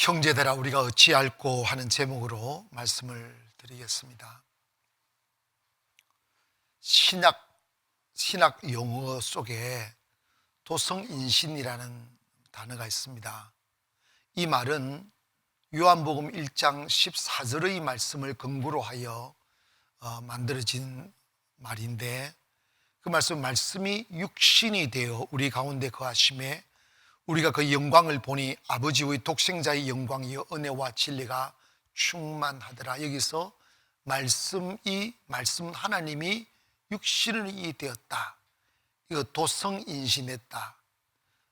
형제들아 우리가 어찌할꼬 하는 제목으로 말씀을 드리겠습니다. 신약 용어 속에 도성인신이라는 단어가 있습니다. 이 말은 요한복음 1장 14절의 말씀을 근거로 하여 만들어진 말인데, 그 말씀이 육신이 되어 우리 가운데 거하심에 우리가 그 영광을 보니 아버지의 독생자의 영광이여 은혜와 진리가 충만하더라. 여기서 말씀 하나님이 육신이 되었다, 이거 도성인신했다,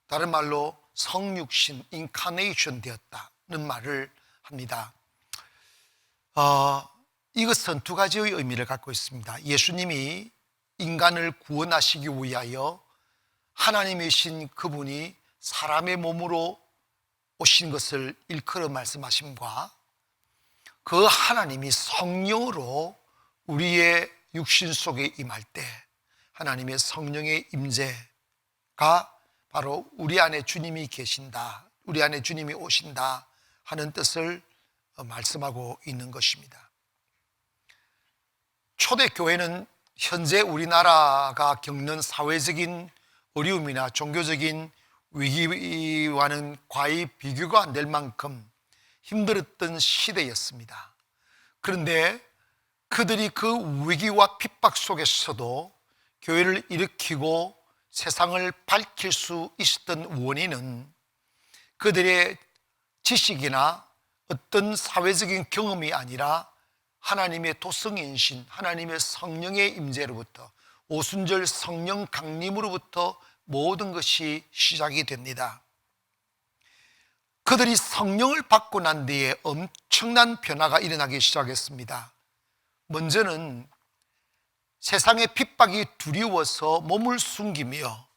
다른 말로 성육신, 인카네이션 되었다는 말을 합니다. 이것은 두 가지의 의미를 갖고 있습니다. 예수님이 인간을 구원하시기 위하여 하나님이신 그분이 사람의 몸으로 오신 것을 일컬어 말씀하심과, 그 하나님이 성령으로 우리의 육신 속에 임할 때 하나님의 성령의 임재가 바로 우리 안에 주님이 계신다, 우리 안에 주님이 오신다 하는 뜻을 말씀하고 있는 것입니다. 초대교회는 현재 우리나라가 겪는 사회적인 어려움이나 종교적인 위기와는 과히 비교가 안 될 만큼 힘들었던 시대였습니다. 그런데 그들이 그 위기와 핍박 속에서도 교회를 일으키고 세상을 밝힐 수 있었던 원인은 그들의 지식이나 어떤 사회적인 경험이 아니라 하나님의 도성인신, 하나님의 성령의 임재로부터, 오순절 성령 강림으로부터 모든 것이 시작이 됩니다. 그들이 성령을 받고 난 뒤에 엄청난 변화가 일어나기 시작했습니다. 먼저는 세상의 핍박이 두려워서 몸을 숨기며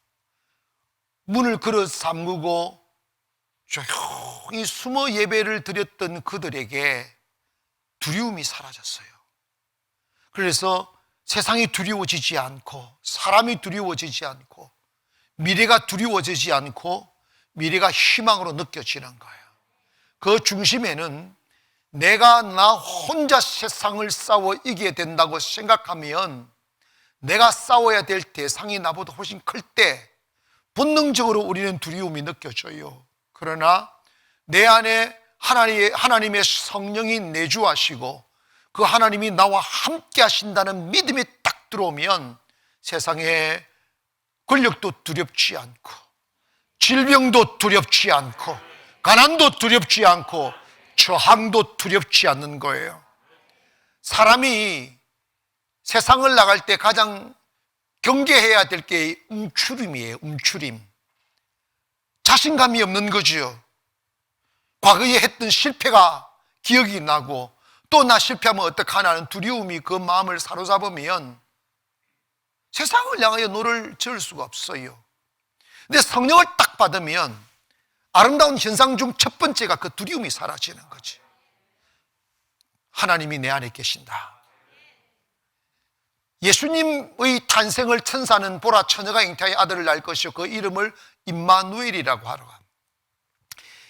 문을 걸어 잠그고 조용히 숨어 예배를 드렸던 그들에게 두려움이 사라졌어요. 그래서 세상이 두려워지지 않고, 사람이 두려워지지 않고, 미래가 두려워지지 않고 미래가 희망으로 느껴지는 거예요. 그 중심에는 내가 나 혼자 세상을 싸워 이기게 된다고 생각하면 내가 싸워야 될 대상이 나보다 훨씬 클 때 본능적으로 우리는 두려움이 느껴져요. 그러나 내 안에 하나님의 성령이 내주하시고 그 하나님이 나와 함께 하신다는 믿음이 딱 들어오면 세상에 권력도 두렵지 않고, 질병도 두렵지 않고, 가난도 두렵지 않고, 저항도 두렵지 않는 거예요. 사람이 세상을 나갈 때 가장 경계해야 될 게 움츠림이에요. 움츠림. 자신감이 없는 거죠. 과거에 했던 실패가 기억이 나고, 또 나 실패하면 어떡하나 하는 두려움이 그 마음을 사로잡으면 세상을 향하여 노를 지을 수가 없어요. 근데 성령을 딱 받으면 아름다운 현상 중 첫 번째가 그 두려움이 사라지는 거지. 하나님이 내 안에 계신다. 예수님의 탄생을 천사는 보라, 처녀가 잉태하여 아들을 낳을 것이요 그 이름을 임마누엘이라고 하러 합니다.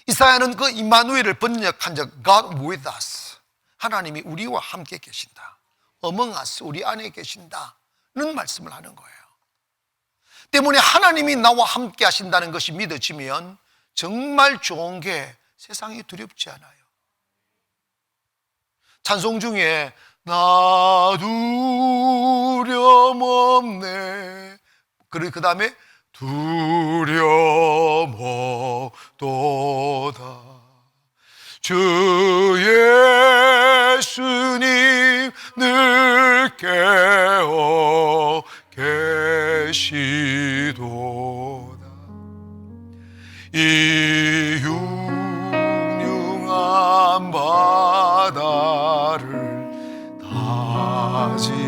이사야는 그 임마누엘을 번역한 적 God with us, 하나님이 우리와 함께 계신다, among us, 우리 안에 계신다는 말씀을 하는 거예요. 때문에 하나님이 나와 함께 하신다는 것이 믿어지면 정말 좋은 게 세상이 두렵지 않아요. 찬송 중에 나 두려움 없네, 그 다음에 두려움 없도다, 주 예수님 늘 깨어 계시도다, 이 흉흉한 바다를 다지라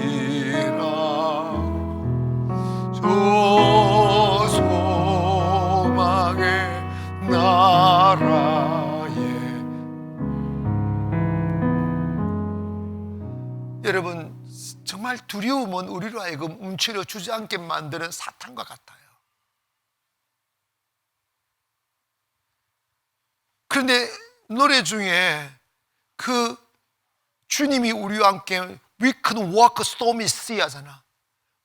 저 소망의 나라에. 여러분, 정말 두려움은 우리로 하여금 움츠려 주지 않게 만드는 사탄과 같아요. 그런데 노래 중에 그 주님이 우리와 함께 We could walk a stormy sea 하잖아.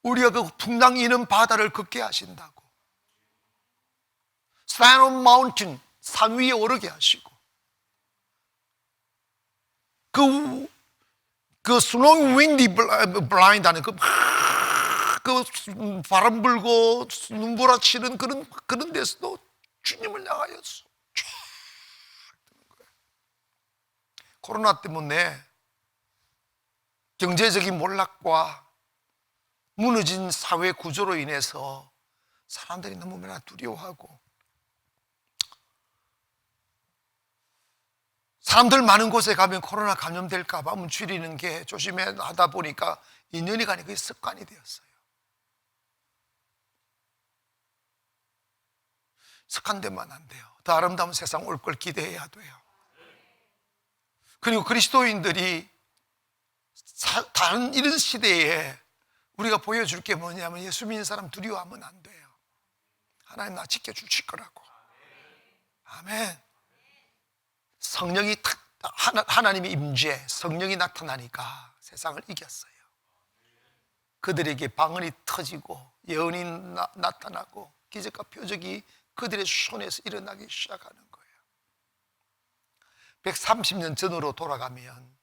우리가 그 풍랑 이는 바다를 걷게 하신다고. Stand on mountain, 산 위에 오르게 하시고, 그 snowing windy blind 하는 그 바람 불고 눈보라치는 그런 데서도 주님을 향하여서 쫙 뜨는 거예요. 코로나 때문에 경제적인 몰락과 무너진 사회 구조로 인해서 사람들이 너무나 두려워하고, 사람들 많은 곳에 가면 코로나 감염될까 봐 문 줄이는 게 조심해 하다 보니까 2년이 가니 그게 습관이 되었어요. 습관되면 안 돼요. 더 아름다운 세상 올 걸 기대해야 돼요. 그리고 그리스도인들이 다른 이런 시대에 우리가 보여줄 게 뭐냐면, 예수 믿는 사람 두려워하면 안 돼요. 하나님 나 지켜주실 거라고. 아멘. 성령이 하나님의 임재, 성령이 나타나니까 세상을 이겼어요. 그들에게 방언이 터지고 예언이 나타나고 기적과 표적이 그들의 손에서 일어나기 시작하는 거예요. 130년 전으로 돌아가면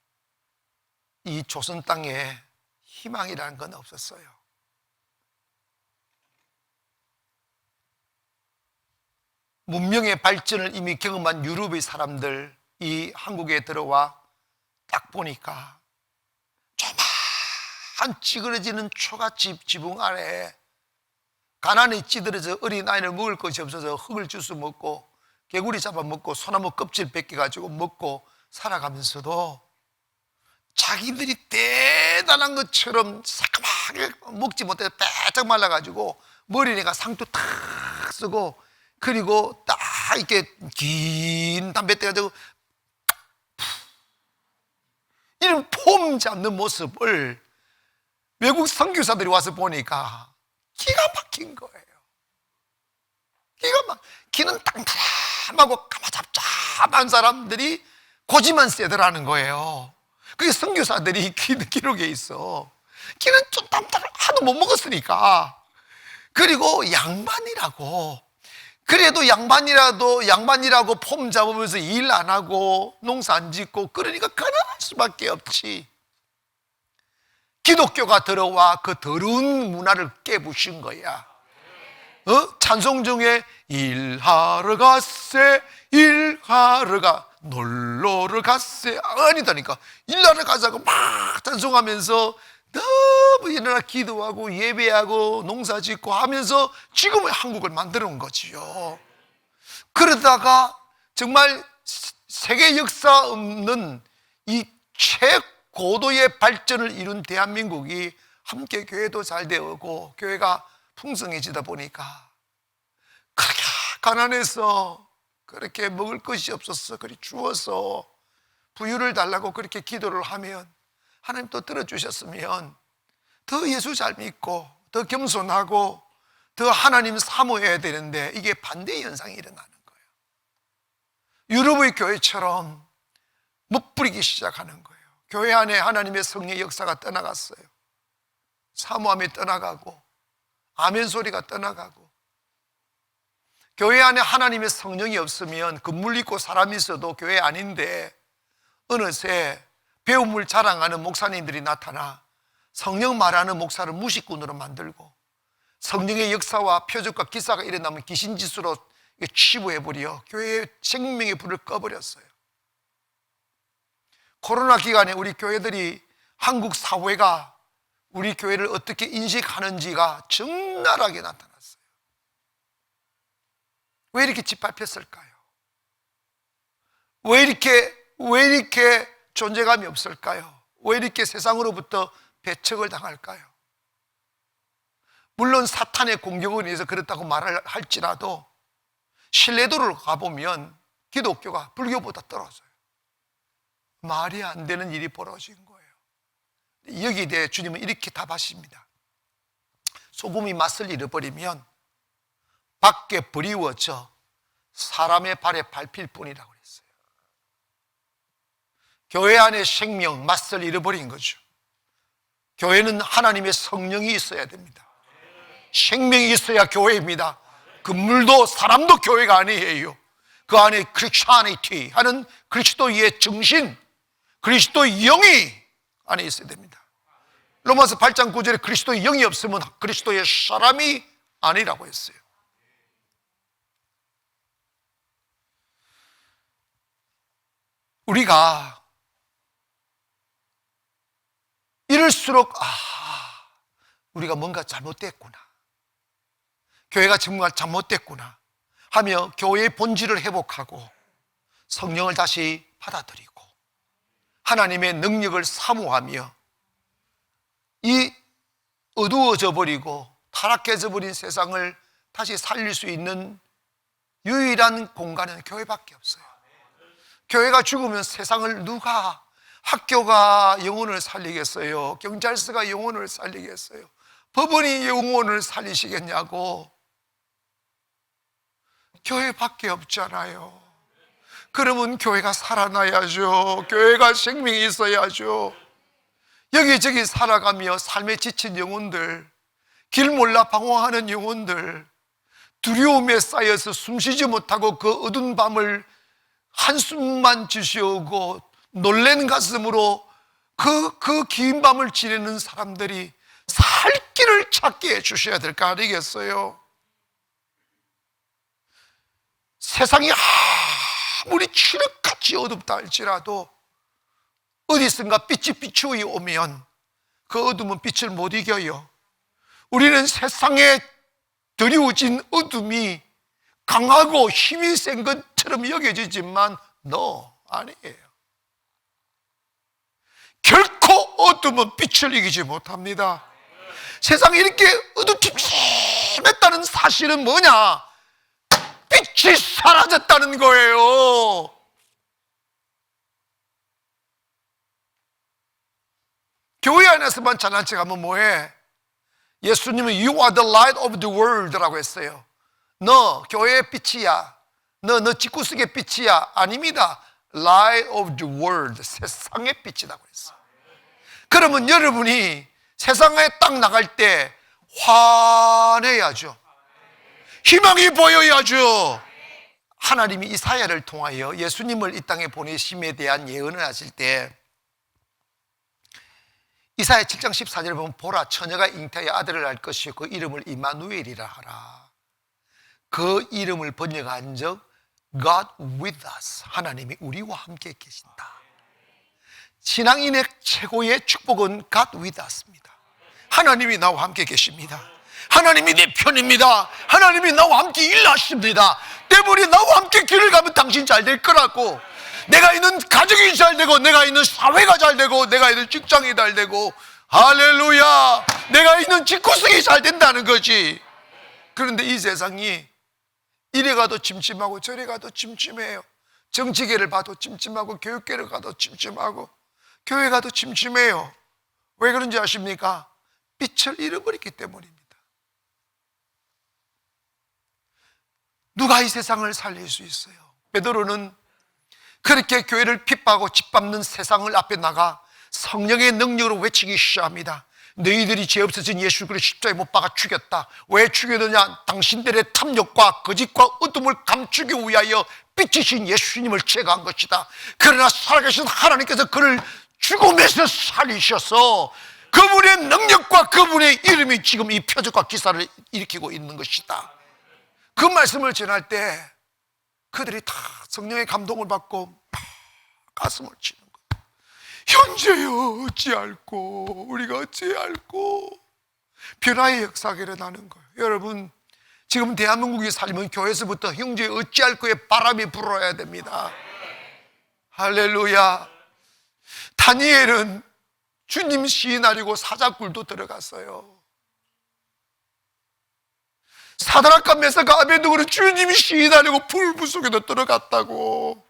이 조선 땅에 희망이라는 건 없었어요. 문명의 발전을 이미 경험한 유럽의 사람들이 한국에 들어와 딱 보니까 조그만 찌그러지는 초가집 지붕 아래 가난에 찌들어져 어린 아이를 먹을 것이 없어서 흙을 주워 먹고 개구리 잡아먹고 소나무 껍질 벗겨가지고 먹고 살아가면서도 자기들이 대단한 것처럼 새까맣게 먹지 못해 빼짝 말라가지고 머리에가 상투 탁 쓰고, 그리고 딱 이렇게 긴 담배 떼가지고 이런 폼 잡는 모습을 외국 선교사들이 와서 보니까 기가 막힌 거예요. 기는 땅타람하고 까마잡잡한 사람들이 고지만 세더라는 거예요. 그게 선교사들이 기록에 있어. 기는 좀 하도 못 먹었으니까. 그리고 양반이라고, 그래도 양반이라고 폼 잡으면서 일 안 하고 농사 안 짓고 그러니까 가난할 수밖에 없지. 기독교가 들어와 그 더러운 문화를 깨부신 거야. 찬송 중에 일하러 갔세, 일하러 가, 놀러를 갔세. 아니다니까. 일하러 가자고 막 찬송하면서 너무 일어나 기도하고 예배하고 농사 짓고 하면서 지금의 한국을 만들어 온 거지요. 그러다가 정말 세계 역사 없는 이 최고도의 발전을 이룬 대한민국이 함께 교회도 잘 되고 교회가 풍성해지다 보니까 그렇게 가난해서 그렇게 먹을 것이 없었어. 그렇게 주어서 부유를 달라고 그렇게 기도를 하면 하나님 또 들어주셨으면 더 예수 잘 믿고 더 겸손하고 더 하나님 사모해야 되는데 이게 반대 현상이 일어나는 거예요. 유럽의 교회처럼 멋부리기 시작하는 거예요. 교회 안에 하나님의 성령의 역사가 떠나갔어요. 사모함이 떠나가고 아멘 소리가 떠나가고, 교회 안에 하나님의 성령이 없으면 건물 있고 사람이 있어도 교회 아닌데 어느새 배움을 자랑하는 목사님들이 나타나 성령 말하는 목사를 무식꾼으로 만들고, 성령의 역사와 표적과 기사가 일어나면 귀신짓으로 치부해버려 교회의 생명의 불을 꺼버렸어요. 코로나 기간에 우리 교회들이, 한국 사회가 우리 교회를 어떻게 인식하는지가 적나라하게 나타났어요. 왜 이렇게 짓밟혔을까요? 왜 이렇게 존재감이 없을까요? 왜 이렇게 세상으로부터 배척을 당할까요? 물론 사탄의 공격을 위해서 그렇다고 말을 할지라도 신뢰도를 가보면 기독교가 불교보다 떨어져요. 말이 안 되는 일이 벌어진 거예요. 여기에 대해 주님은 이렇게 답하십니다. 소금이 맛을 잃어버리면 밖에 버리워져 사람의 발에 밟힐 뿐이라고 그랬어요. 교회 안에 생명, 맛을 잃어버린 거죠. 교회는 하나님의 성령이 있어야 됩니다. 생명이 있어야 교회입니다. 건물도 사람도 교회가 아니에요. 그 안에 크리스천이티 하는 그리스도의 정신, 그리스도의 영이 안에 있어야 됩니다. 로마서 8장 9절에 그리스도의 영이 없으면 그리스도의 사람이 아니라고 했어요. 우리가 이럴수록 우리가 뭔가 잘못됐구나, 교회가 정말 잘못됐구나 하며 교회의 본질을 회복하고 성령을 다시 받아들이고 하나님의 능력을 사모하며 이 어두워져 버리고 타락해져 버린 세상을 다시 살릴 수 있는 유일한 공간은 교회밖에 없어요. 교회가 죽으면 세상을 누가, 학교가 영혼을 살리겠어요? 경찰서가 영혼을 살리겠어요? 법원이 영혼을 살리시겠냐고. 교회밖에 없잖아요. 그러면 교회가 살아나야죠. 교회가 생명이 있어야죠. 여기저기 살아가며 삶에 지친 영혼들, 길 몰라 방황하는 영혼들, 두려움에 쌓여서 숨쉬지 못하고 그 어두운 밤을 한숨만 지새우고 놀란 가슴으로 그 긴 밤을 지내는 사람들이 살 길을 찾게 해주셔야 될 거 아니겠어요? 세상이 아무리 칠흑같이 어둡다 할지라도 어디선가 빛이 비추어 오면 그 어둠은 빛을 못 이겨요. 우리는 세상에 드리워진 어둠이 강하고 힘이 센 것처럼 여겨지지만 아니에요. 결코 어둠은 빛을 이기지 못합니다. 세상이 이렇게 어두침침했다는 사실은 뭐냐? 빛이 사라졌다는 거예요. 교회 안에서만 잘난 척하면 뭐해? 예수님은 You are the light of the world 라고 했어요. 너 교회의 빛이야, 너 집구석의 빛이야. 아닙니다. Light of the world, 세상의 빛이라고 했어요. 그러면 여러분이 세상에 딱 나갈 때 환해야죠. 희망이 보여야죠. 하나님이 이사야를 통하여 예수님을 이 땅에 보내심에 대한 예언을 하실 때 이사야 7장 14절에 보면 보라, 처녀가 잉태하여 아들을 낳을 것이요 그 이름을 임마누엘이라 하라. 그 이름을 번역한 적 God with us, 하나님이 우리와 함께 계신다. 신앙인의 최고의 축복은 God with us입니다. 하나님이 나와 함께 계십니다. 하나님이 내 편입니다. 하나님이 나와 함께 일하십니다. 때문에 나와 함께 길을 가면 당신 잘 될 거라고. 내가 있는 가정이 잘 되고, 내가 있는 사회가 잘 되고, 내가 있는 직장이 잘 되고, 할렐루야, 내가 있는 집구석이 잘 된다는 거지. 그런데 이 세상이 이래 가도 침침하고 저래 가도 침침해요. 정치계를 봐도 침침하고 교육계를 가도 침침하고 교회 가도 침침해요. 왜 그런지 아십니까? 빛을 잃어버렸기 때문입니다. 누가 이 세상을 살릴 수 있어요? 베드로는 그렇게 교회를 핍박하고 짓밟는 세상을 앞에 나가 성령의 능력으로 외치기 시작합니다. 너희들이 죄 없어진 예수 그리스도를 십자가에 못 박아 죽였다. 왜 죽였느냐? 당신들의 탐욕과 거짓과 어둠을 감추기 위하여 빛이신 예수님을 제거한 것이다. 그러나 살아계신 하나님께서 그를 죽음에서 살리셔서 그분의 능력과 그분의 이름이 지금 이 표적과 기사를 일으키고 있는 것이다. 그 말씀을 전할 때 그들이 다 성령의 감동을 받고 막 가슴을 치는 거예요. 현재여 어찌할꼬, 우리가 어찌할꼬. 변화의 역사가 일어나는 거예요. 여러분, 지금 대한민국이 살면 교회에서부터 형제 어찌할꼬의 바람이 불어야 됩니다. 할렐루야. 다니엘은 주님 시인하려고 사자굴도 들어갔어요. 사드락과 메사가 아베드고는 주님이 시인하려고 불부속에도 들어갔다고.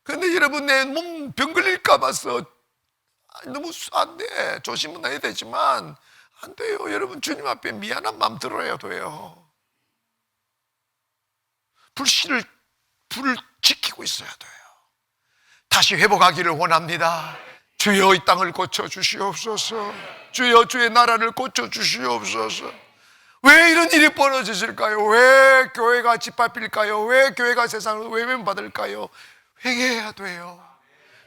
그런데 여러분, 내 몸 병 걸릴까 봐서 너무 안 돼. 조심은 해야 되지만 안 돼요. 여러분, 주님 앞에 미안한 마음 들어야 돼요. 불을 지키고 있어야 돼요. 다시 회복하기를 원합니다. 주여 이 땅을 고쳐주시옵소서. 주여 주의 나라를 고쳐주시옵소서. 왜 이런 일이 벌어지실까요? 왜 교회가 짓밟힐까요? 왜 교회가 세상을 외면받을까요? 회개해야 돼요.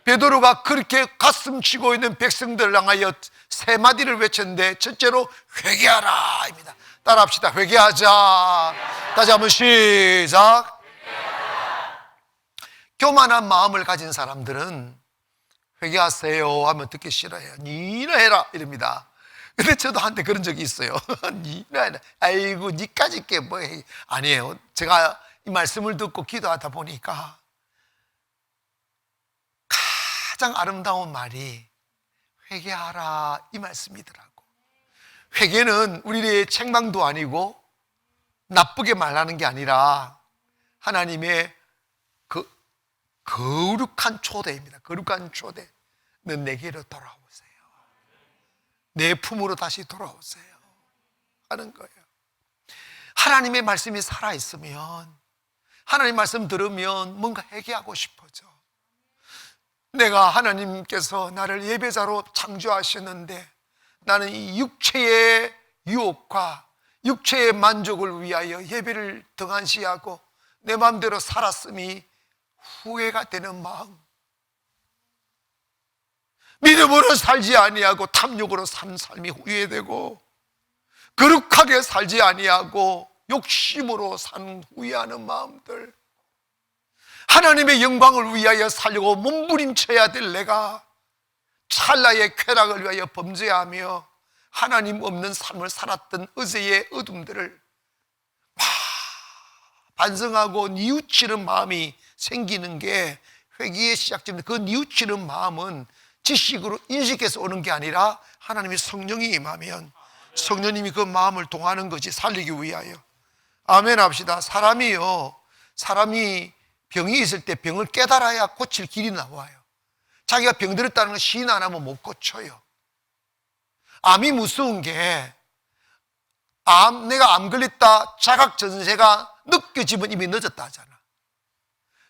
베드로가 그렇게 가슴 치고 있는 백성들을 향하여 세 마디를 외쳤는데, 첫째로 회개하라 입니다. 따라합시다. 회개하자. 다시 한번 시작. 교만한 마음을 가진 사람들은 회개하세요 하면 듣기 싫어해요. 니나 해라 이럽니다. 근데 저도 한때 그런 적이 있어요. 니나 해라. 아이고 니까짓 게 뭐 해. 아니에요. 제가 이 말씀을 듣고 기도하다 보니까 가장 아름다운 말이 회개하라 이 말씀이더라고. 회개는 우리의 책망도 아니고 나쁘게 말하는 게 아니라 하나님의 그 거룩한 초대입니다. 거룩한 초대. 넌 내게로 돌아오세요. 내 품으로 다시 돌아오세요 하는 거예요. 하나님의 말씀이 살아있으면, 하나님 말씀 들으면 뭔가 회개하고 싶어져. 내가 하나님께서 나를 예배자로 창조하셨는데 나는 이 육체의 유혹과 육체의 만족을 위하여 예배를 등한시하고 내 마음대로 살았음이 후회가 되는 마음, 믿음으로 살지 아니하고 탐욕으로 산 삶이 후회되고, 거룩하게 살지 아니하고 욕심으로 산 후회하는 마음들, 하나님의 영광을 위하여 살려고 몸부림쳐야 될 내가 찰나의 쾌락을 위하여 범죄하며 하나님 없는 삶을 살았던 어제의 어둠들을 반성하고 뉘우치는 마음이 생기는 게 회개의 시작점인데, 그 뉘우치는 마음은 지식으로 인식해서 오는 게 아니라 하나님의 성령이 임하면 성령님이 그 마음을 동하는 거지, 살리기 위하여. 아멘 합시다. 사람이 병이 있을 때 병을 깨달아야 고칠 길이 나와요. 자기가 병들었다는 걸 시인 안 하면 못 고쳐요. 암이 무서운 게, 내가 암 걸렸다 자각 전세가 느껴지면 이미 늦었다 하잖아.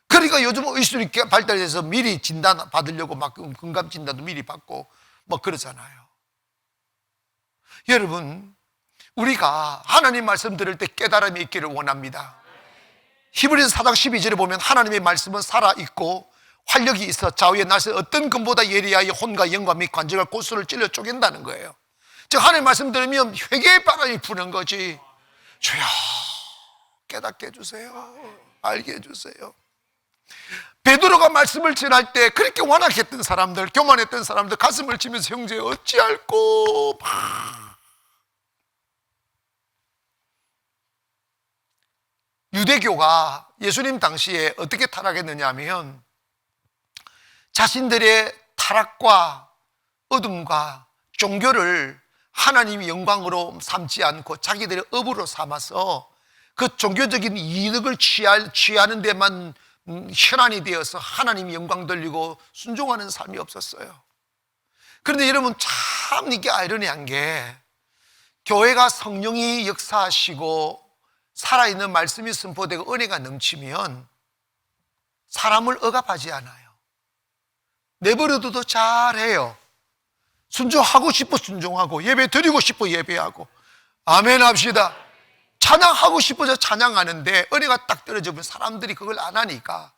그러니까 요즘 의술이 발달해서 미리 진단 받으려고 막 건강 진단도 미리 받고 뭐 그러잖아요. 여러분, 우리가 하나님 말씀 들을 때 깨달음이 있기를 원합니다. 히브리서 4장 12절에 보면 하나님의 말씀은 살아있고 활력이 있어 좌우의 날선 어떤 금보다 예리하여 혼과 영과 및 관절과 골수를 찔러 쪼갠다는 거예요. 즉 하나님의 말씀 들으면 회개의 바람이 부는 거지. 주여 깨닫게 해주세요. 알게 해주세요. 베드로가 말씀을 전할 때 그렇게 완악했던 사람들, 교만했던 사람들 가슴을 치면서 형제 어찌할꼬 유대교가 예수님 당시에 어떻게 타락했느냐 하면, 자신들의 타락과 어둠과 종교를 하나님의 영광으로 삼지 않고 자기들의 업으로 삼아서 그 종교적인 이득을 취하는 데만 현안이 되어서 하나님의 영광 돌리고 순종하는 삶이 없었어요. 그런데 여러분, 참 이게 아이러니한 게, 교회가 성령이 역사하시고 살아있는 말씀이 선포되고 은혜가 넘치면 사람을 억압하지 않아요. 내버려둬도 잘해요. 순종하고 싶어 순종하고, 예배 드리고 싶어 예배하고. 아멘 합시다. 찬양하고 싶어서 찬양하는데 은혜가 딱 떨어지면 사람들이 그걸 안 하니까,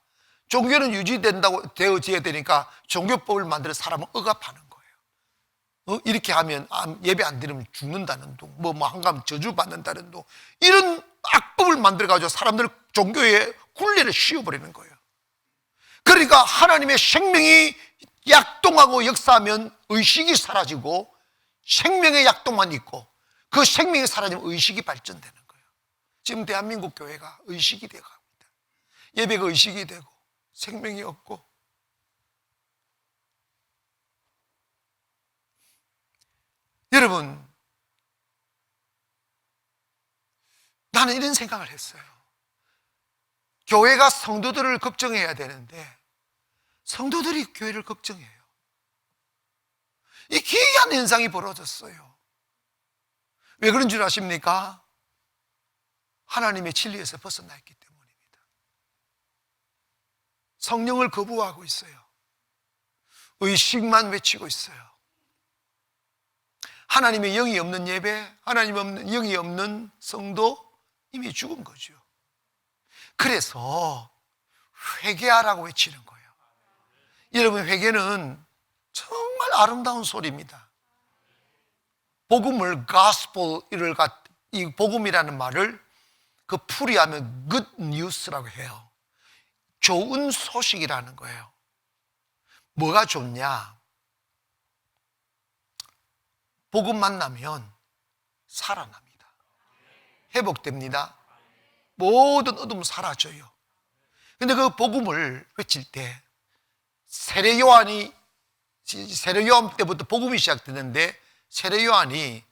종교는 유지된다고 되어져야 되니까 종교법을 만들어 사람을 억압하는 거예요. 이렇게 하면 예배 안 드리면 죽는다는 둥, 한가하면 저주받는다는 둥, 이런 악법을 만들어가지고 사람들 종교의 굴레를 씌워버리는 거예요. 그러니까 하나님의 생명이 약동하고 역사하면 의식이 사라지고, 생명의 약동만 있고 그 생명이 사라지면 의식이 발전되는 거예요. 지금 대한민국 교회가 의식이 되어 갑니다. 예배가 의식이 되고 생명이 없고. 여러분, 나는 이런 생각을 했어요. 교회가 성도들을 걱정해야 되는데 성도들이 교회를 걱정해요. 이 기이한 현상이 벌어졌어요. 왜 그런 줄 아십니까? 하나님의 진리에서 벗어나 있기 때문입니다. 성령을 거부하고 있어요. 의식만 외치고 있어요. 하나님의 영이 없는 예배, 하나님 없는 영이 없는 성도, 이미 죽은 거죠. 그래서 회개하라고 외치는 거예요. 여러분, 회개는 정말 아름다운 소리입니다. 복음을 gospel, 이 복음이라는 말을 그 풀이하면 good news라고 해요. 좋은 소식이라는 거예요. 뭐가 좋냐? 복음 만나면 살아납니다. 회복됩니다. 모든 어둠 사라져요. 근데 그 복음을 외칠 때 세례 요한 때부터 복음이 시작되는데, 세례 요한이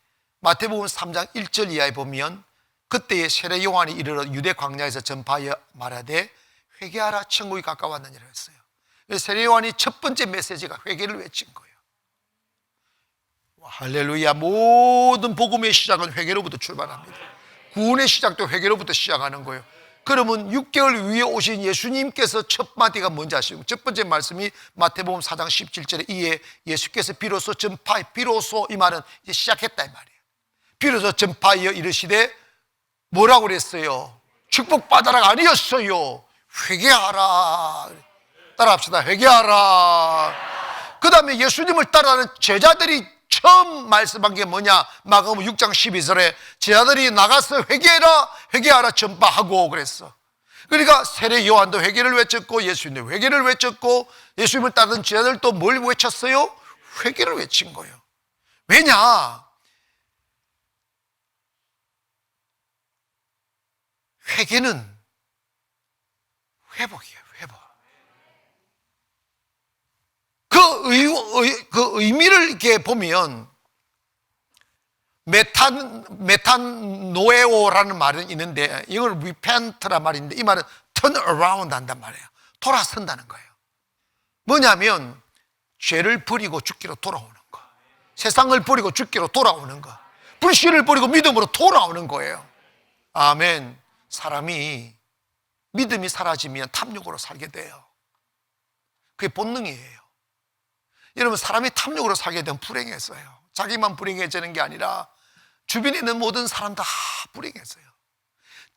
마태복음 3장 1절 이하에 보면 그때에 세례 요한이 이르러 유대 광야에서 전파하여 말하되 회개하라 천국이 가까웠느니라 했어요. 세례 요한이 첫 번째 메시지가 회개를 외친 거예요. 할렐루야. 모든 복음의 시작은 회개로부터 출발합니다. 구원의 시작도 회개로부터 시작하는 거예요. 그러면 6개월 위에 오신 예수님께서 첫 마디가 뭔지 아시죠? 첫 번째 말씀이 마태복음 4장 17절에 이에 예수께서 비로소 전파해, 비로소 이 말은 이제 시작했다 이 말이에요. 비로소 전파하여 이르시되 뭐라고 그랬어요? 축복받아라가 아니었어요. 회개하라. 따라합시다. 회개하라. 그 다음에 예수님을 따라하는 제자들이 처음 말씀한 게 뭐냐? 마가복음 6장 12절에 제자들이 나가서 회개하라 전파하고 그랬어. 그러니까 세례 요한도 회개를 외쳤고 예수님도 회개를 외쳤고 예수님을 따르는 제자들도 뭘 외쳤어요? 회개를 외친 거예요. 왜냐? 회개는 회복이에요. 회복. 그 의미를 이렇게 보면 메탄노에오라는 말은 있는데 이걸 repent란 말인데 이 말은 turn around 한단 말이에요. 돌아선다는 거예요. 뭐냐면 죄를 버리고 죽기로 돌아오는 거, 세상을 버리고 죽기로 돌아오는 거, 불신을 버리고 믿음으로 돌아오는 거예요. 아멘. 사람이 믿음이 사라지면 탐욕으로 살게 돼요. 그게 본능이에요. 여러분, 사람이 탐욕으로 살게 되면 불행해져요. 자기만 불행해지는 게 아니라 주변에 있는 모든 사람 다 불행해져요.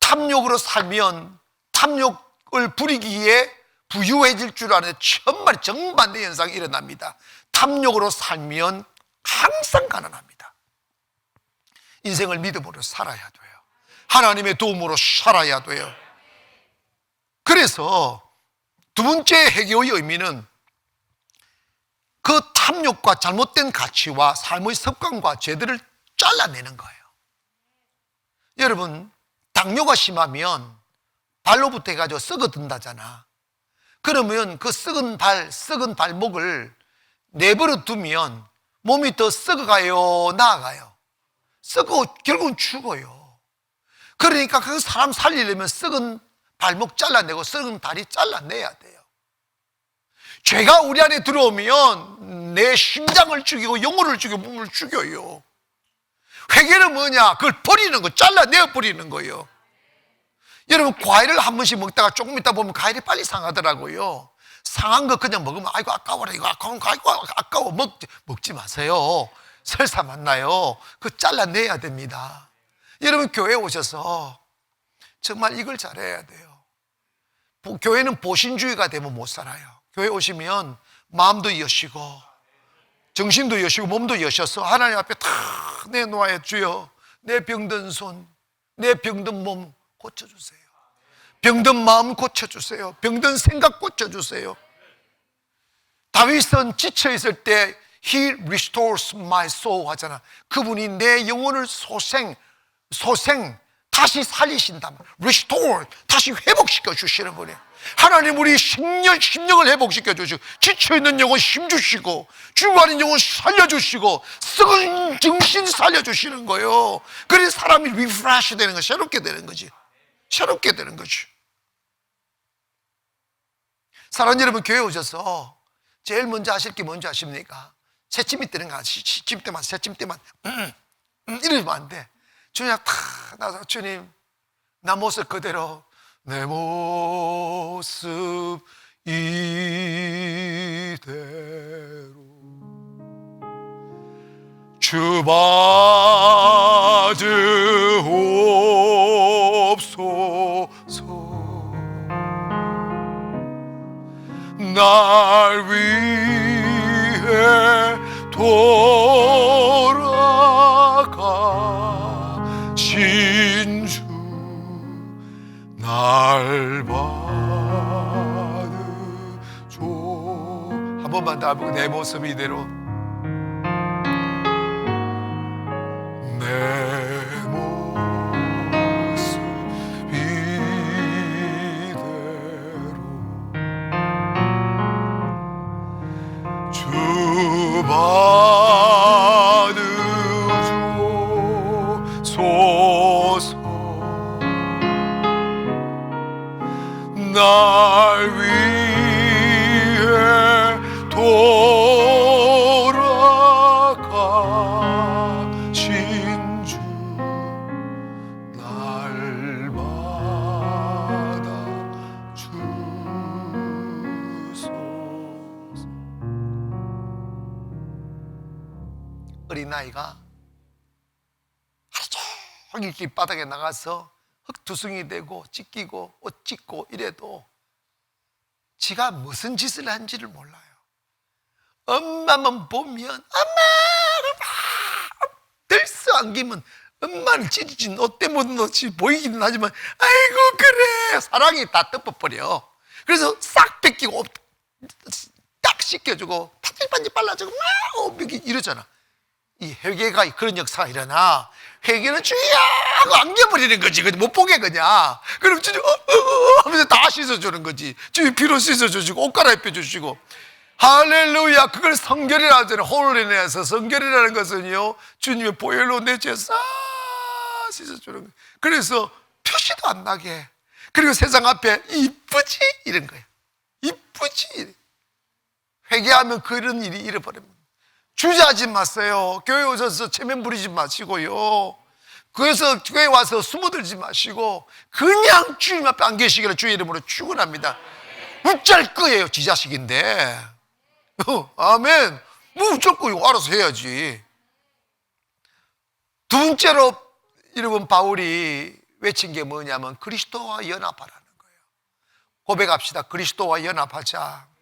탐욕으로 살면 탐욕을 부리기에 부유해질 줄 아는 정말 정반대 현상이 일어납니다. 탐욕으로 살면 항상 가난합니다. 인생을 믿음으로 살아야 돼요. 하나님의 도움으로 살아야 돼요. 그래서 두 번째 회개의 의미는 그 탐욕과 잘못된 가치와 삶의 습관과 죄들을 잘라내는 거예요. 여러분, 당뇨가 심하면 발로부터 해가지고 썩어든다잖아. 그러면 그 썩은 발목을 내버려 두면 몸이 더 썩어가요, 나아가요? 썩어, 결국은 죽어요. 그러니까 그 사람 살리려면 썩은 발목 잘라내고 썩은 다리 잘라내야 돼요. 죄가 우리 안에 들어오면 내 심장을 죽이고 영혼을 죽이고 몸을 죽여요. 회개는 뭐냐? 그걸 버리는 거, 잘라내어 버리는 거예요. 여러분, 과일을 한 번씩 먹다가 조금 있다 보면 과일이 빨리 상하더라고요. 상한 거 그냥 먹으면 아이고 아까워라, 이거 아까워 먹지 마세요. 설사 만나요. 그거 잘라내야 됩니다. 여러분, 교회에 오셔서 정말 이걸 잘해야 돼요. 교회는 보신주의가 되면 못 살아요. 교회 오시면 마음도 여시고 정신도 여시고 몸도 여셔서 하나님 앞에 다 내놓아야 주여 내 병든 손, 내 병든 몸 고쳐주세요. 병든 마음 고쳐주세요. 병든 생각 고쳐주세요. 다윗은 지쳐있을 때 He restores my soul 하잖아. 그분이 내 영혼을 소생 다시 살리신다. Restore, 다시 회복시켜 주시는 분이에요. 하나님 우리 심령을 회복시켜 주시고 지쳐있는 영혼 힘주시고 죽어가는 영혼 살려주시고 썩은 정신 살려주시는 거예요. 그래서 사람이 리프레시 되는 거, 새롭게 되는 거지. 새롭게 되는 거지. 사랑하는 여러분, 교회 오셔서 제일 먼저 하실 게 뭔지 아십니까? 새침이 뜨는 거 새침 때만 이러면 안 돼. 주님 다 나서 주님 나 모습 그대로 내 모습 이대로 주 받으옵소서. 날 위해 돌아가신 주 날 받으소. 한 번만 더 해보고 내 모습 이대로, 내 모습 이대로 주 받으소서. 날 위해 돌아가신 주 날 받아주소서. 어린아이가 하루 종일 길바닥에 나가서 흙투성이 되고 찢기고 옷 찢고 이래도 지가 무슨 짓을 한지를 몰라요. 엄마만 보면, 엄마를 막 들썩안기면 엄마를 찢어진 옷 때문에 보이기는 하지만 아이고 그래 사랑이 다 덮어버려. 그래서 싹 뺏기고 옷 딱 씻겨주고 반질반질 빨라주고 막 이러잖아. 이 회개가 그런 역사가 일어나. 회개는 주야 하고 안겨버리는 거지. 못 보게 그냥. 그럼 주님 하면서 다 씻어주는 거지. 주님 피로 씻어주시고 옷 갈아입혀 주시고. 할렐루야. 그걸 성결이라 하잖아요. 홀리네스. 성결이라는 것은요, 주님의 보혈로 내 죄 싹 씻어주는 거예요. 그래서 표시도 안 나게. 그리고 세상 앞에 이쁘지 이런 거예요. 이쁘지. 회개하면 그런 일이 일어버립니다. 주저하지 마세요. 교회 오셔서 체면 부리지 마시고요. 그래서 교회 와서 숨어들지 마시고 그냥 주님 앞에 안 계시기를 주의 이름으로 축원합니다. 웃잘 거예요. 지 자식인데. 아멘. 뭐 웃잘 거예요. 알아서 해야지. 두 번째로 여러분 바울이 외친 게 뭐냐면 그리스도와 연합하라는 거예요. 고백합시다. 그리스도와 연합하자.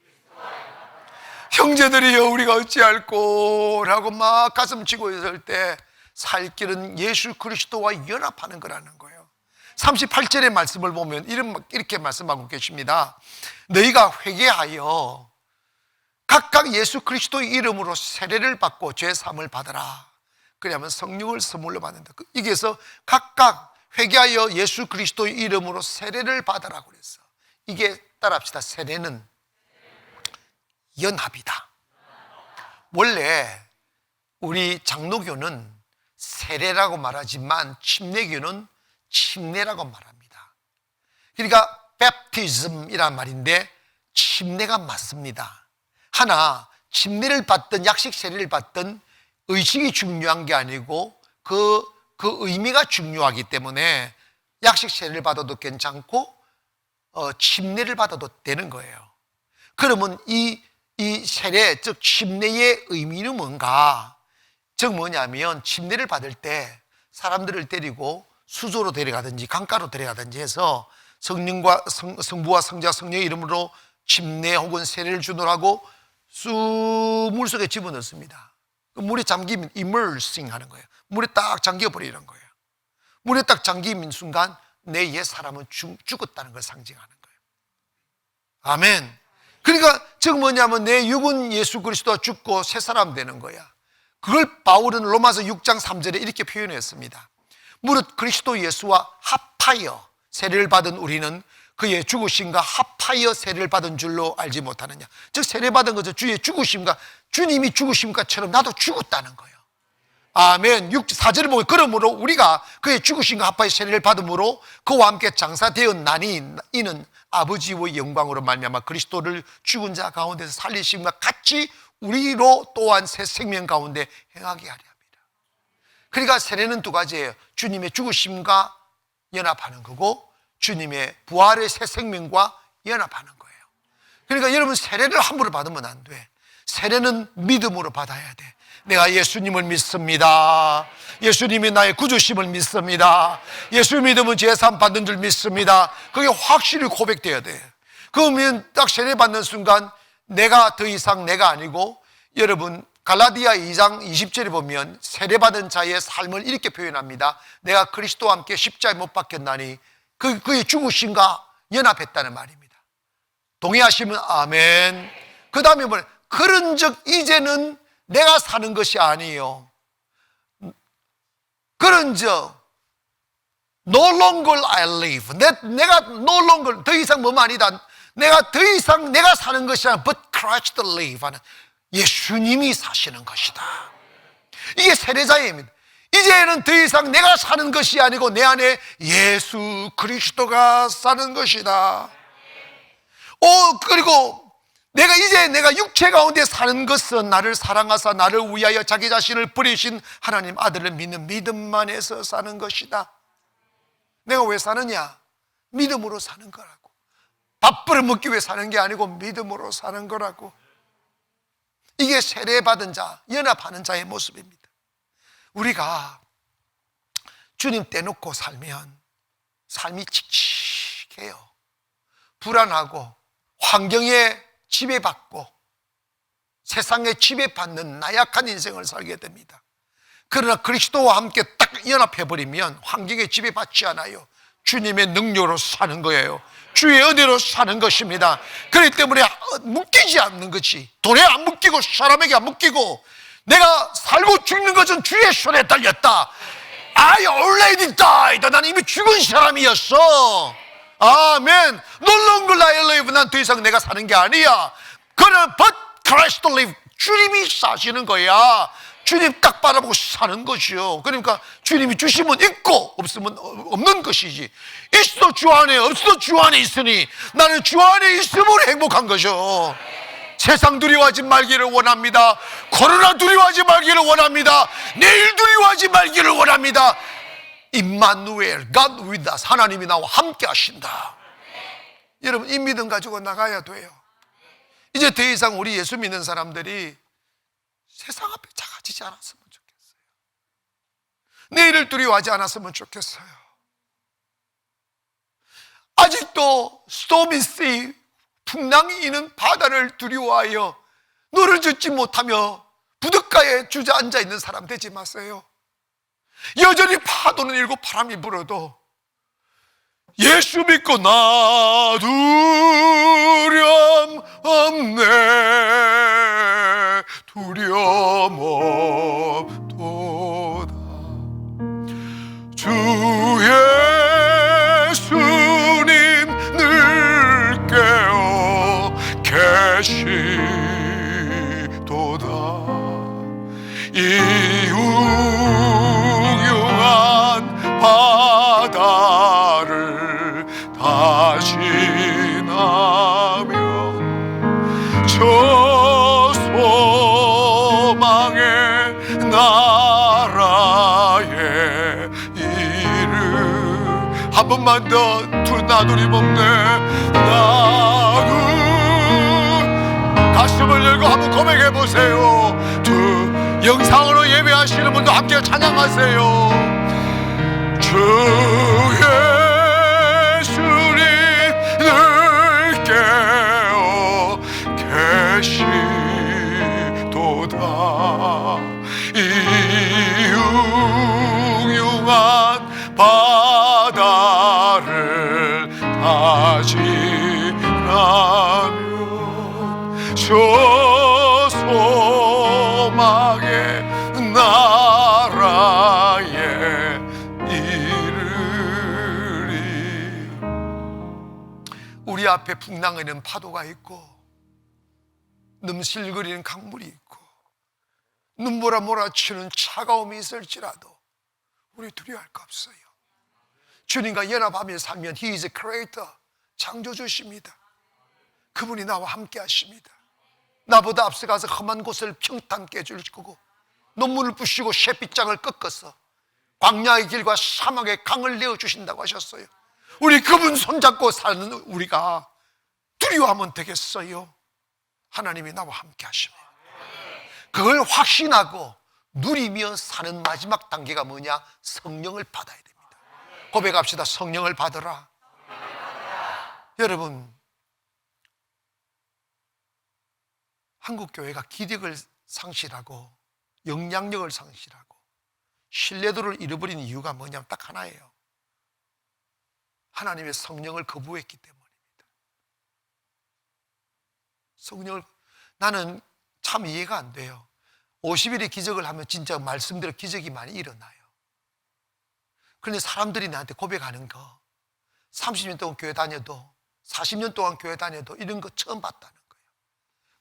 형제들이여 우리가 어찌할꼬 라고 막 가슴 치고 있을 때 살 길은 예수 그리스도와 연합하는 거라는 거예요. 38절의 말씀을 보면 이렇게 말씀하고 계십니다. 너희가 회개하여 각각 예수 그리스도의 이름으로 세례를 받고 죄 사함을 받아라. 그러면 성령을 선물로 받는다. 여기에서 각각 회개하여 예수 그리스도의 이름으로 세례를 받아라고 그랬어. 이게 따라합시다. 세례는 연합이다. 원래 우리 장로교는 세례라고 말하지만 침례교는 침례라고 말합니다. 그러니까 baptism이란 말인데 침례가 맞습니다. 하나 침례를 받든 약식 세례를 받든 의식이 중요한 게 아니고 그 의미가 중요하기 때문에 약식 세례를 받아도 괜찮고 침례를 받아도 되는 거예요. 그러면 이 세례, 즉 침례의 의미는 뭔가? 즉 뭐냐면 침례를 받을 때 사람들을 데리고 수조로 데려가든지 강가로 데려가든지 해서 성령과 성부와 성자 성령의 이름으로 침례 혹은 세례를 주도하고 쑥 물속에 집어넣습니다. 물에 잠기면 immersing 하는 거예요. 물에 딱 잠겨버리는 거예요. 물에 딱 잠기는 순간 내 옛 사람은 죽었다는 걸 상징하는 거예요. 아멘. 그러니까 즉 뭐냐면 내 육은 예수 그리스도와 죽고 새 사람 되는 거야. 그걸 바울은 로마서 6장 3절에 이렇게 표현했습니다. 무릇 그리스도 예수와 합하여 세례를 받은 우리는 그의 죽으심과 합하여 세례를 받은 줄로 알지 못하느냐. 즉 세례받은 것은 주의 죽으심과 주님이 죽으심과처럼 나도 죽었다는 거예요. 아멘. 4절을 보면 그러므로 우리가 그의 죽으심과 합하여 세례를 받음으로 그와 함께 장사되었나니 이는 아버지의 영광으로 말미암아 그리스도를 죽은 자 가운데서 살리심과 같이 우리로 또한 새 생명 가운데 행하게 하려 합니다. 그러니까 세례는 두 가지예요. 주님의 죽으심과 연합하는 거고 주님의 부활의 새 생명과 연합하는 거예요. 그러니까 여러분 세례를 함부로 받으면 안 돼. 세례는 믿음으로 받아야 돼. 내가 예수님을 믿습니다. 예수님이 나의 구주심을 믿습니다. 예수 믿으면 제산 받는 줄 믿습니다. 그게 확실히 고백돼야 돼. 그러면 딱 세례받는 순간 내가 더 이상 내가 아니고, 여러분 갈라디아 2장 20절에 보면 세례받은 자의 삶을 이렇게 표현합니다. 내가 그리스도와 함께 십자가에 못 박혔나니 그의 죽으심과 연합했다는 말입니다. 동의하시면 아멘. 그 다음에 뭐냐, 그런즉 이제는 내가 사는 것이 아니요, 그런즉 no longer I live, 내가 no longer, 더 이상 뭐만 아니다, 내가 더 이상 내가 사는 것이 아니라 but Christ live 하는, 예수님이 사시는 것이다. 이게 세례자의 의미입니다. 이제는 더 이상 내가 사는 것이 아니고 내 안에 예수 그리스도가 사는 것이다. 그리고 내가 육체 가운데 사는 것은 나를 사랑하사 나를 위하여 자기 자신을 버리신 하나님 아들을 믿는 믿음 안에서 사는 것이다. 내가 왜 사느냐? 믿음으로 사는 거라고. 밥벌을 먹기 위해 사는 게 아니고 믿음으로 사는 거라고. 이게 세례받은 자, 연합하는 자의 모습입니다. 우리가 주님 떼놓고 살면 삶이 칙칙해요. 불안하고 환경에 지배받고 세상에 지배받는 나약한 인생을 살게 됩니다. 그러나 그리스도와 함께 딱 연합해버리면 환경에 지배받지 않아요. 주님의 능력으로 사는 거예요. 주의 은혜로 사는 것입니다. 그렇기 때문에 묶이지 않는 것이, 돈에 안 묶이고 사람에게 안 묶이고, 내가 살고 죽는 것은 주의 손에 달렸다. I already died. 난 이미 죽은 사람이었어. 아멘. No longer I live. 난 더 이상 내가 사는 게 아니야. 그러나 but Christ live. 주님이 사시는 거야. 주님 딱 바라보고 사는 것이요. 그러니까 주님이 주시면 있고 없으면 없는 것이지. 있어도 주 안에, 없어도 주 안에 있으니 나는 주 안에 있음으로 행복한 거죠. 세상 두려워하지 말기를 원합니다. 코로나 두려워하지 말기를 원합니다. 내일 두려워하지 말기를 원합니다. 임마누엘, God with us. 하나님이 나와 함께 하신다. 여러분, 이 믿음 가지고 나가야 돼요. 이제 더 이상 우리 예수 믿는 사람들이 세상 앞에 작아지지 않았으면 좋겠어요. 내일을 두려워하지 않았으면 좋겠어요. 아직도 스토미 씨, 풍랑이 있는 바다를 두려워하여 노를 젓지 못하며 부둣가에 주저앉아 있는 사람 되지 마세요. 여전히 파도는 일고 바람이 불어도 예수 믿고 나 두려움 없네, 두려움 없도다. 주 예수님 늘 깨어 계시도다. 이 웅흉한 바다를 다 지나면 저 소망의 나라에 이르. 한 번만 더 나누림 없네. 나도 가슴을 열고 한번 고백해 보세요. 영상으로 예배하시는 분도 함께 찬양하세요. 주 예수님 늘 깨어 계시도다. 이 흉흉한 바다를 다 지나면 저 소망의 나라에 이르리. 우리 앞에 풍랑에는 파도가 있고 넘실거리는 강물이 있고 눈보라 몰아치는 차가움이 있을지라도 우리 두려워할 거 없어요. 주님과 연합하며 살면 He is a creator, 창조주십니다. 그분이 나와 함께 하십니다. 나보다 앞서가서 험한 곳을 평탄케 해줄 거고 논문을 부시고 셰빗장을 꺾어서 광야의 길과 사막의 강을 내어주신다고 하셨어요. 우리 그분 손잡고 사는 우리가 두려워하면 되겠어요? 하나님이 나와 함께 하십니다. 그걸 확신하고 누리며 사는 마지막 단계가 뭐냐? 성령을 받아야 됩니다. 고백합시다. 성령을 받으라. 여러분, 한국교회가 기력을 상실하고 영향력을 상실하고 신뢰도를 잃어버린 이유가 뭐냐면 딱 하나예요. 하나님의 성령을 거부했기 때문입니다. 성령을, 나는 참 이해가 안 돼요. 50일의 기적을 하면 진짜 말씀대로 기적이 많이 일어나요. 그런데 사람들이 나한테 고백하는 거, 30년 동안 교회 다녀도 40년 동안 교회 다녀도 이런 거 처음 봤다는 거예요.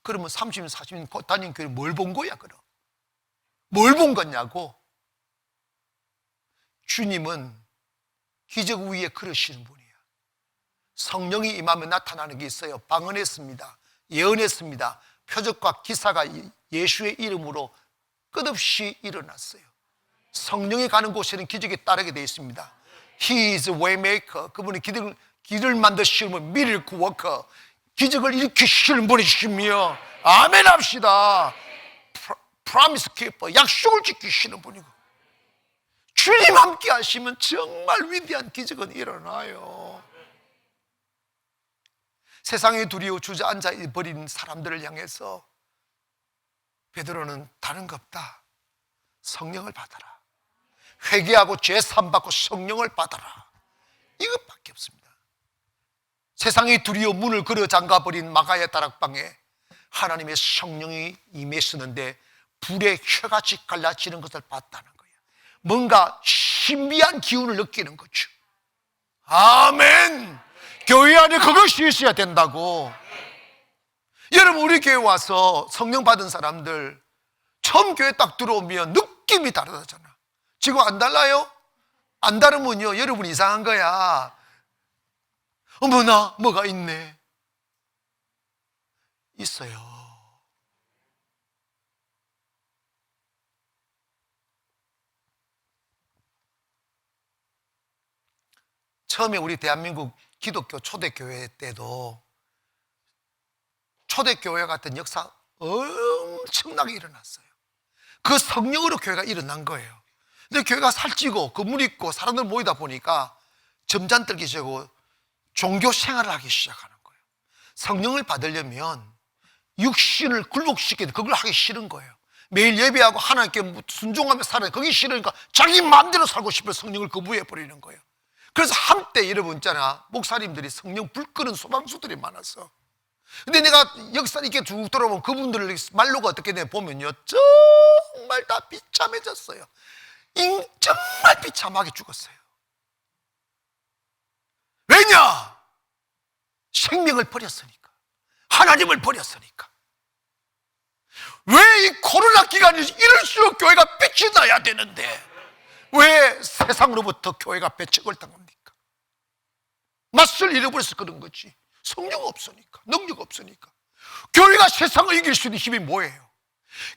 그러면 30년 40년 다닌 교회 뭘 본 거야 그럼? 뭘 본 거냐고? 주님은 기적 위에 걸으시는 분이야. 성령이 임하면 나타나는 게 있어요. 방언했습니다. 예언했습니다. 표적과 기사가 예수의 이름으로 끝없이 일어났어요. 성령이 가는 곳에는 기적이 따르게 되어 있습니다. He is a way maker. 그분이 길을 만드시는 miracle worker. 기적을 일으키시는 분이시며, 아멘 합시다. Promise keeper. 약속을 지키시는 분이고, 주님 함께 하시면 정말 위대한 기적은 일어나요. 세상에 두려워 주저앉아 버린 사람들을 향해서 베드로는 다른 거 없다. 성령을 받아라. 회개하고 죄산 받고 성령을 받아라. 이것밖에 없습니다. 세상에 두려워 문을 걸어 잠가버린 마가의 다락방에 하나님의 성령이 임했었는데 불의 혀같이 갈라지는 것을 봤다는 거예요. 뭔가 신비한 기운을 느끼는 거죠. 아멘. 교회 안에 그것이 있어야 된다고. 여러분, 우리 교회 와서 성령 받은 사람들 처음 교회 딱 들어오면 느낌이 다르잖아. 지금 안 달라요? 안 다르면요, 여러분 이상한 거야. 어머나, 뭐가 있네. 있어요. 처음에 우리 대한민국 기독교 초대교회 때도 초대교회 같은 역사 엄청나게 일어났어요. 그 성령으로 교회가 일어난 거예요. 근데 교회가 살찌고 건물 있고 사람들 모이다 보니까 점잖들기 시작하고 종교 생활을 하기 시작하는 거예요. 성령을 받으려면 육신을 굴복시키는 그걸 하기 싫은 거예요. 매일 예배하고 하나님께 순종하며 살아야 그게 싫으니까 자기 마음대로 살고 싶어 성령을 거부해 버리는 거예요. 그래서 한때 여러분 있잖아, 목사님들이 성령 불 끄는 소방수들이 많았어. 근데 내가 역사 이렇게 쭉 돌아보면 그분들 말로가 어떻게 돼 보면요, 정말 다 비참해졌어요. 정말 비참하게 죽었어요. 왜냐? 생명을 버렸으니까, 하나님을 버렸으니까. 왜 이 코로나 기간이 이럴수록 교회가 빛이 나야 되는데 왜 세상으로부터 교회가 배척을 당합니까? 맛을 잃어버려서 그런 거지. 성령 없으니까, 능력 없으니까. 교회가 세상을 이길 수 있는 힘이 뭐예요?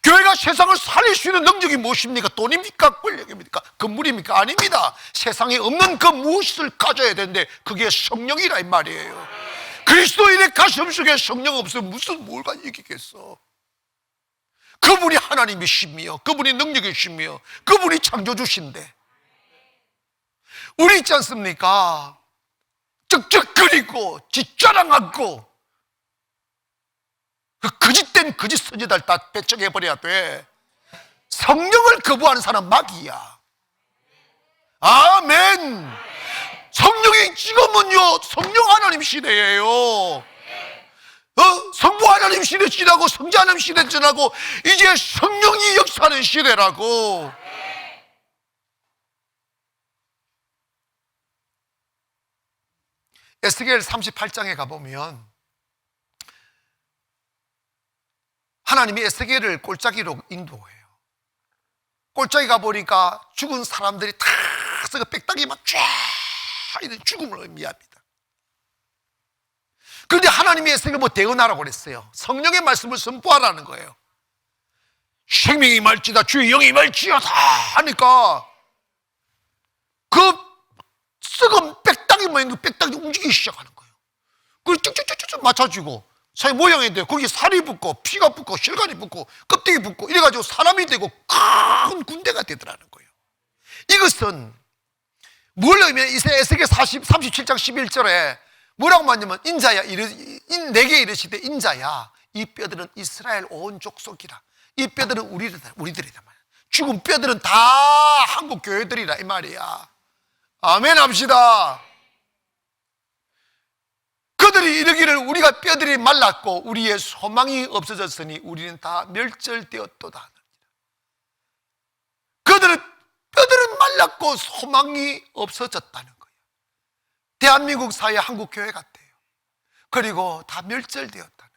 교회가 세상을 살릴 수 있는 능력이 무엇입니까? 돈입니까? 권력입니까? 건물입니까? 아닙니다. 세상에 없는 그 무엇을 가져야 되는데 그게 성령이라 이 말이에요. 그리스도인의 가슴 속에 성령 없으면 무슨 뭘가 이기겠어. 그분이 하나님이시며 그분이 능력이시며 그분이 창조주신데 우리 있지 않습니까? 쩍쩍거리고 뒷자랑하고 그 거짓된 거짓 선지자들 다 배척해버려야 돼. 성령을 거부하는 사람 마귀야. 아멘. 성령이 지금은요 성령 하나님 시대예요. 성부 하나님 시대 지나고 성자 하나님 시대 지나고 이제 성령이 역사하는 시대라고. 에스겔 38장에 가보면 하나님이 에스겔을 골짜기로 인도해요. 골짜기 가보니까 죽은 사람들이 다 그 빽딱이만 쫙 이런 죽음을 의미합니다. 그런데 하나님이 에스겔을 뭐 대언하라고 그랬어요. 성령의 말씀을 선포하라는 거예요. 생명이 말지다 주의 영이 말지어다 하니까 그 썩은 빽딱이 모양 그 빽딱이 움직이기 시작하는 거예요. 그걸 쭉쭉쭉쭉 맞춰주고 사회 모양이 돼요. 거기 살이 붙고 피가 붙고 혈관이 붙고 껍데기 붙고 이래가지고 사람이 되고 큰 군대가 되더라는 거예요. 이것은 뭘 의미해? 에스겔 37장 11절에 뭐라고 말하냐면 인자야, 내게 이르시되 인자야, 이 뼈들은 이스라엘 온 족속이라. 이 뼈들은 우리들이다 말이야. 죽은 뼈들은 다 한국 교회들이라 이 말이야. 아멘 합시다. 그들이 이르기를 우리가 뼈들이 말랐고 우리의 소망이 없어졌으니 우리는 다 멸절되었도다. 그들은 뼈들은 말랐고 소망이 없어졌다는 거예요. 대한민국 사회 한국 교회 같아요. 그리고 다 멸절되었다는 거예요.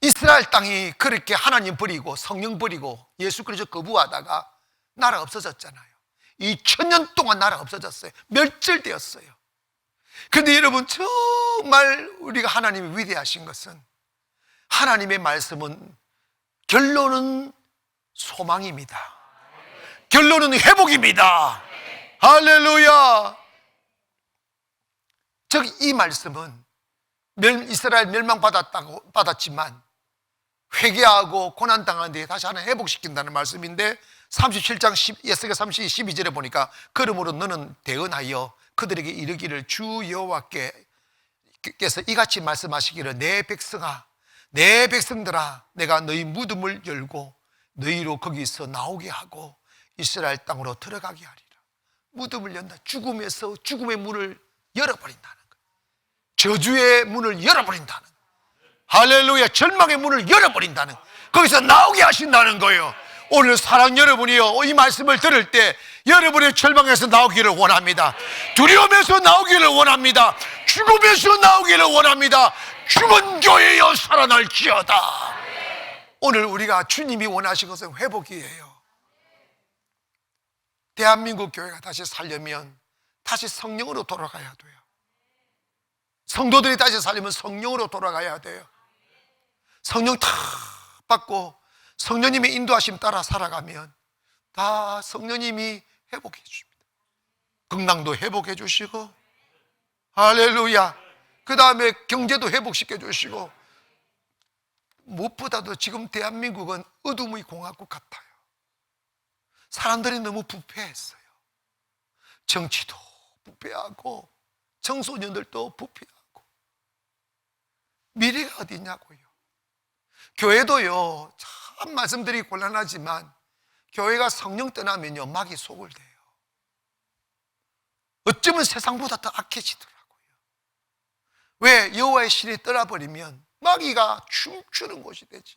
이스라엘 땅이 그렇게 하나님 버리고 성령 버리고 예수 그리스도 거부하다가 나라 없어졌잖아요. 2000년 동안 나라가 없어졌어요. 멸절되었어요. 그런데 여러분, 정말 우리가 하나님이 위대하신 것은 하나님의 말씀은 결론은 소망입니다. 결론은 회복입니다. 할렐루야. 즉 이 말씀은 이스라엘 멸망받았지만 회개하고 고난당한 뒤에 다시 하나 회복시킨다는 말씀인데 37장 에스겔 12절에 보니까 그러므로 너는 대언하여 그들에게 이르기를 주 여호와께서 이같이 말씀하시기를 내 백성아, 내 백성들아, 내가 너희 무덤을 열고 너희로 거기서 나오게 하고 이스라엘 땅으로 들어가게 하리라. 무덤을 연다. 죽음에서 죽음의 문을 열어버린다는 거예요. 저주의 문을 열어버린다는 거예요. 할렐루야. 절망의 문을 열어버린다는 거예요. 거기서 나오게 하신다는 거예요. 오늘 사랑 여러분이요, 이 말씀을 들을 때 여러분의 절망에서 나오기를 원합니다. 두려움에서 나오기를 원합니다. 죽음에서 나오기를 원합니다. 죽은 교회여 살아날지어다. 오늘 우리가 주님이 원하신 것은 회복이에요. 대한민국 교회가 다시 살려면 다시 성령으로 돌아가야 돼요. 성도들이 다시 살려면 성령으로 돌아가야 돼요. 성령 다 받고 성령님의 인도하심 따라 살아가면 다 성령님이 회복해 줍니다. 건강도 회복해 주시고, 할렐루야. 그 다음에 경제도 회복시켜 주시고, 무엇보다도 지금 대한민국은 어둠의 공화국 같아요. 사람들이 너무 부패했어요. 정치도 부패하고 청소년들도 부패하고 미래가 어디 있냐고요. 교회도요, 참 말씀드리기 곤란하지만 교회가 성령 떠나면요 마귀 속을 대요. 어쩌면 세상보다 더 악해지더라고요. 왜? 여호와의 신이 떠나버리면 마귀가 춤추는 곳이 되지.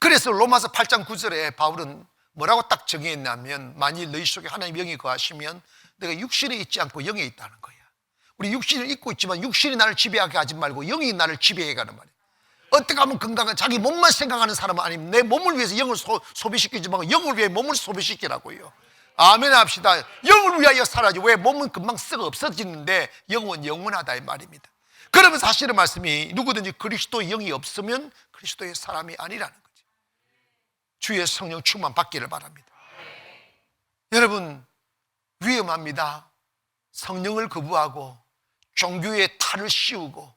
그래서 로마서 8장 9절에 바울은 뭐라고 딱 정의했냐면, 만일 너희 속에 하나님의 영이 거하시면 내가 육신에 있지 않고 영에 있다는 거야. 우리 육신을 입고 있지만 육신이 나를 지배하게 하지 말고 영이 나를 지배해 가는 말이야. 어떻게 하면 건강한, 자기 몸만 생각하는 사람은 아니면 내 몸을 위해서 영을 소비시키지 말고 영을 위해 몸을 소비시키라고요. 아멘 합시다. 영을 위하여 살아야지. 왜? 몸은 금방 썩어 없어지는데 영은 영원하다 이 말입니다. 그러면 사실은 말씀이 누구든지 그리스도의 영이 없으면 그리스도의 사람이 아니라는 거죠. 주의 성령 충만 받기를 바랍니다. 여러분, 위험합니다. 성령을 거부하고 종교의 탈을 씌우고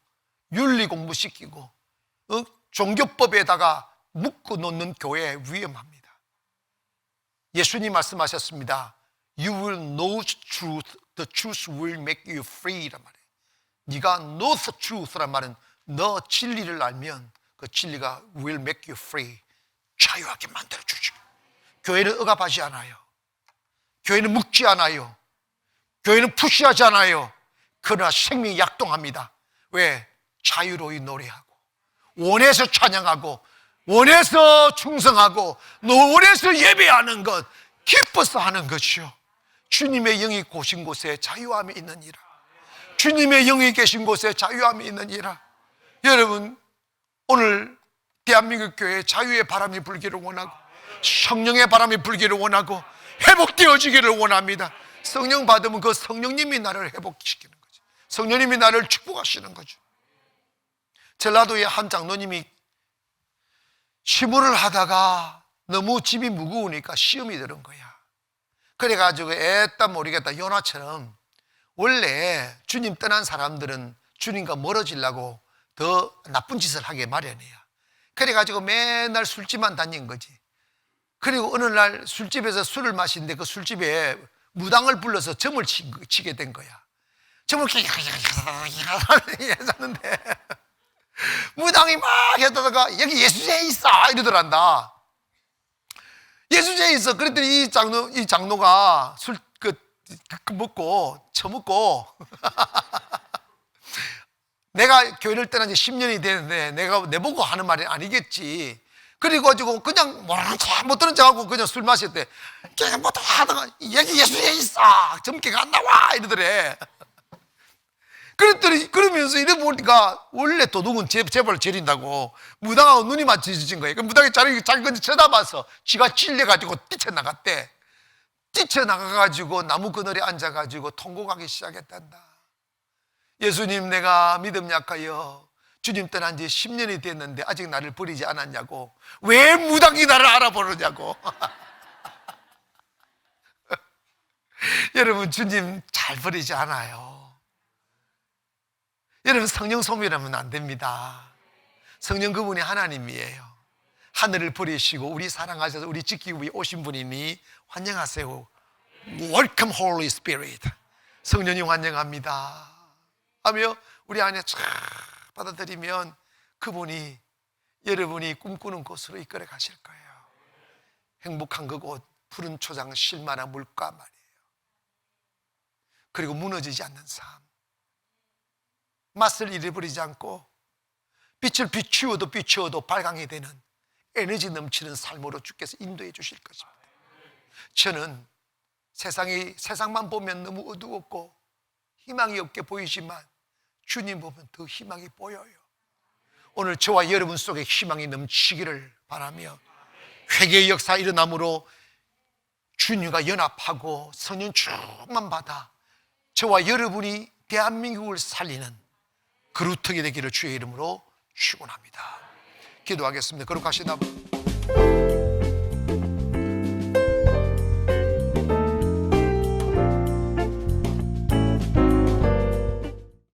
윤리 공부시키고 종교법에다가 묶어 놓는 교회 위험합니다. 예수님 말씀하셨습니다. You will know truth, the truth will make you free 란 말이에요. 네가 know the truth란 말은 너 진리를 알면 그 진리가 will make you free, 자유하게 만들어주죠. 교회는 억압하지 않아요. 교회는 묶지 않아요. 교회는 푸시하지 않아요. 그러나 생명이 약동합니다. 왜? 자유로이 노래하고 원해서 찬양하고 원해서 충성하고 원해서 예배하는 것, 기뻐서 하는 것이요. 주님의 영이 고신 곳에 자유함이 있느니라. 주님의 영이 계신 곳에 자유함이 있느니라. 여러분, 오늘 대한민국 교회에 자유의 바람이 불기를 원하고 성령의 바람이 불기를 원하고 회복되어지기를 원합니다. 성령 받으면 그 성령님이 나를 회복시키는 거죠. 성령님이 나를 축복하시는 거죠. 전라도의 한 장로님이 시무를 하다가 너무 집이 무거우니까 시험이 들은 거야. 그래가지고 애따 모르겠다 요나처럼 원래 주님 떠난 사람들은 주님과 멀어지려고 더 나쁜 짓을 하게 마련이야. 그래가지고 맨날 술집만 다닌 거지. 그리고 어느 날 술집에서 술을 마시는데 그 술집에 무당을 불러서 점을 치게 된 거야. 점을 했었는데 무당이 막 했다가 여기 예수제 있어 이러더란다. 예수제 있어. 그랬더니 이 장로가 술 먹고 처먹고 내가 교회를 떠난 지 10년이 되는데 내가 내보고 하는 말이 아니겠지. 그래가지고 그냥 모르는 척 못 들은 척하고 그냥 술 마셨대. 걔가 뭐 하다가 여기 예수에 있어 점괘가 안 나와 이러더래. 그랬더니 그러면서 이래 보니까 원래 도둑은 재벌을 저린다고 무당하고 눈이 맞춰진 거예요. 그 무당이 자기 건지 쳐다봐서 지가 찔려가지고 뛰쳐나갔대. 뛰쳐나가가지고 나무 그늘에 앉아가지고 통곡하기 시작했단다. 예수님, 내가 믿음 약하여 주님 떠난 지 10년이 됐는데 아직 나를 버리지 않았냐고. 왜 무당이 나를 알아보느냐고. 여러분, 주님 잘 버리지 않아요. 여러분, 성령 소멸하면 안 됩니다. 성령 그분이 하나님이에요. 하늘을 버리시고 우리 사랑하셔서 우리 지키기 위해 오신 분이니 환영하세요. Welcome Holy Spirit. 성령님 환영합니다 하며 우리 안에 쫙 받아들이면 그분이 여러분이 꿈꾸는 곳으로 이끌어 가실 거예요. 행복한 그곳, 푸른 초장, 쉴만한 물가 말이에요. 그리고 무너지지 않는 삶, 맛을 잃어버리지 않고 빛을 비추어도 발광이 되는 에너지 넘치는 삶으로 주께서 인도해 주실 것입니다. 저는 세상만 보면 너무 어두웠고 희망이 없게 보이지만 주님 보면 더 희망이 보여요. 오늘 저와 여러분 속에 희망이 넘치기를 바라며 회개의 역사 일어남으로 주님과 연합하고 성령 충만 받아 저와 여러분이 대한민국을 살리는 그루터기 되기를 주의 이름으로 축원합니다. 기도하겠습니다. 거룩하신 아버지,